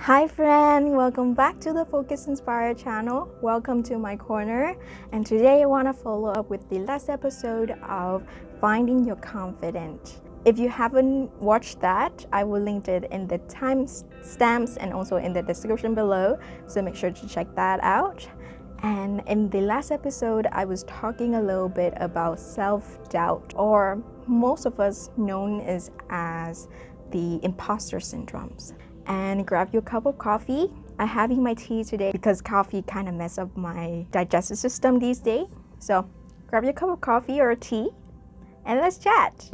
Hi friend, welcome back to the Focus Inspire channel. Welcome to my corner, and today I want to follow up with the last episode of Finding Your Confidence. If you haven't watched that, I will link it in the timestamps and also in the description below, so make sure to check that out. And in the last episode, I was talking a little bit about self-doubt, or most of us known as the imposter syndromes. And grab your cup of coffee. I'm having my tea today because coffee kind of mess up my digestive system these days. So grab your cup of coffee or tea and let's chat.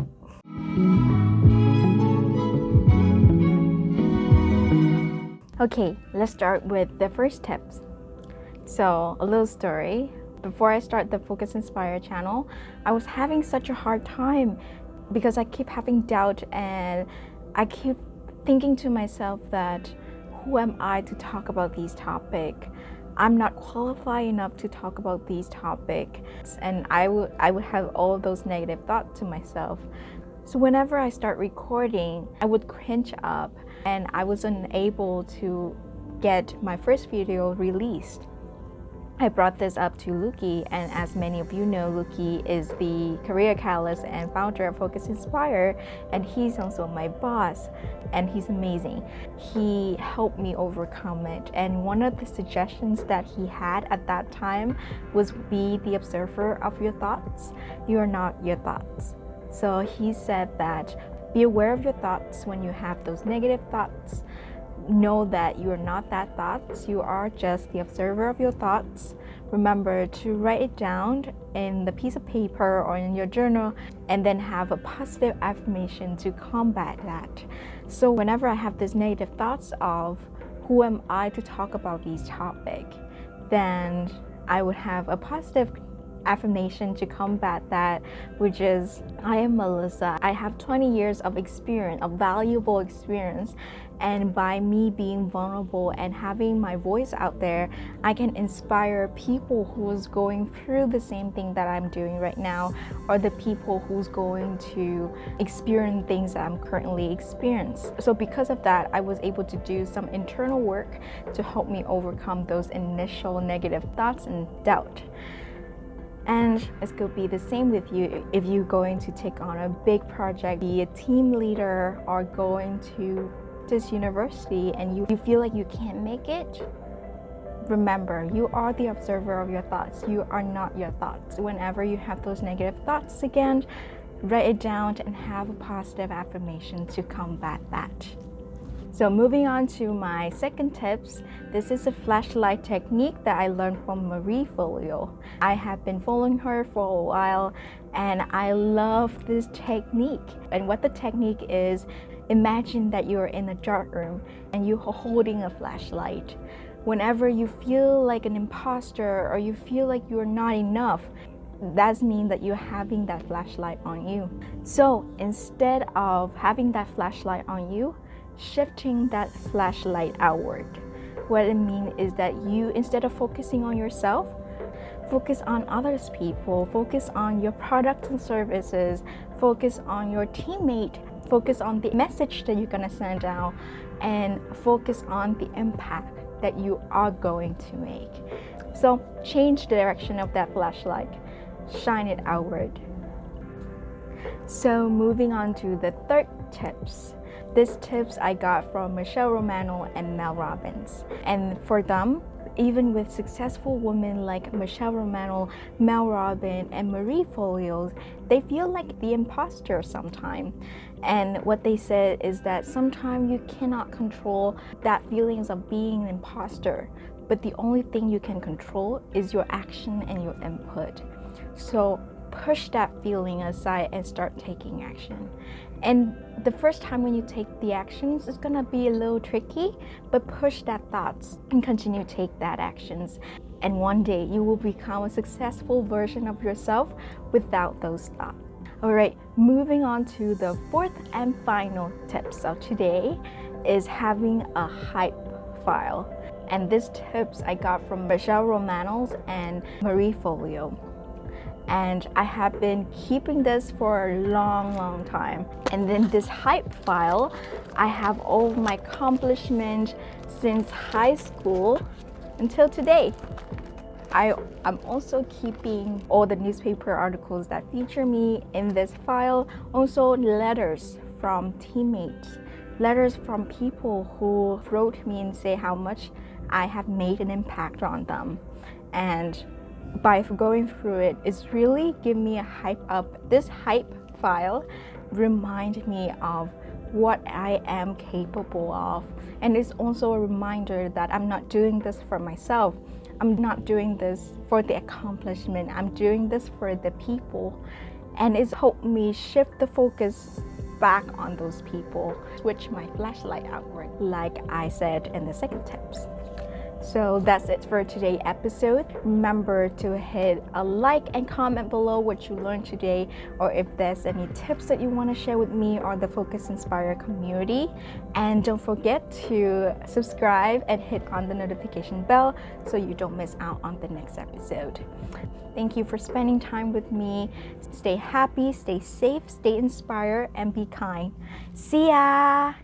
Okay, let's start with the first tips. So a little story. Before I start the Focus Inspire channel, I was having such a hard time because I keep having doubt and I keep thinking to myself that who am I to talk about these topics? I'm not qualified enough to talk about these topics, and I would have all of those negative thoughts to myself. So whenever I start recording, I would cringe up and I was unable to get my first video released. I brought this up to Luki, and as many of you know, Luki is the career catalyst and founder of Focus Inspire, and he's also my boss, and he's amazing. He helped me overcome it, and one of the suggestions that he had at that time was be the observer of your thoughts. You are not your thoughts. So he said that be aware of your thoughts when you have those negative thoughts. Know that you are not that thoughts, you are just the observer of your thoughts. Remember to write it down in the piece of paper or in your journal, and then have a positive affirmation to combat that. So whenever I have these negative thoughts of who am I to talk about these topics, then I would have a positive affirmation to combat that, which is I am Melissa. I have 20 years of experience, of valuable experience, and by me being vulnerable and having my voice out there, I can inspire people who's going through the same thing that I'm doing right now, or the people who's going to experience things that I'm currently experiencing. So because of that, I was able to do some internal work to help me overcome those initial negative thoughts and doubt. And it's going to be the same with you if you're going to take on a big project, be a team leader, or going to this university and you feel like you can't make it. Remember, you are the observer of your thoughts. You are not your thoughts. Whenever you have those negative thoughts again, write it down and have a positive affirmation to combat that. So moving on to my second tips, this is a flashlight technique that I learned from Marie Forleo. I have been following her for a while and I love this technique. And what the technique is, imagine that you're in a dark room and you're holding a flashlight. Whenever you feel like an imposter or you feel like you're not enough, that means that you're having that flashlight on you. So instead of having that flashlight on you, shifting that flashlight outward. What it means is that you, instead of focusing on yourself, focus on others people, focus on your products and services, focus on your teammate, focus on the message that you're going to send out, and focus on the impact that you are going to make. So change the direction of that flashlight, shine it outward. So moving on to the third tips. These tips I got from Micheal, Romanow, and Mel Robbins. And for them, even with successful women like Micheal Romanow, Mel Robbins, and Marie Forleo, they feel like the imposter sometimes. And what they said is that sometimes you cannot control that feelings of being an imposter, but the only thing you can control is your action and your input. So push that feeling aside and start taking action. And the first time when you take the actions, it's gonna be a little tricky, but push that thoughts and continue to take that actions. And one day you will become a successful version of yourself without those thoughts. All right, moving on to the fourth and final tips of today is having a hype file. And these tips I got from Micheal Romanow and Marie Forleo. and I have been keeping this for a long time. And then this hype file, I have all my accomplishments since high school until today. I'm also keeping all the newspaper articles that feature me in this file, also letters from teammates, letters from people who wrote me and say how much I have made an impact on them. And by going through it, it's really given me a hype up. This hype file reminds me of what I am capable of. And it's also a reminder that I'm not doing this for myself. I'm not doing this for the accomplishment. I'm doing this for the people. And it's helped me shift the focus back on those people. Switch my flashlight outward, like I said in the second tips. So that's it for today's episode. Remember to hit a like and comment below what you learned today, or if there's any tips that you want to share with me or the Focus Inspire community. And don't forget to subscribe and hit on the notification bell so you don't miss out on the next episode. Thank you for spending time with me. Stay happy, stay safe, stay inspired, and be kind. See ya!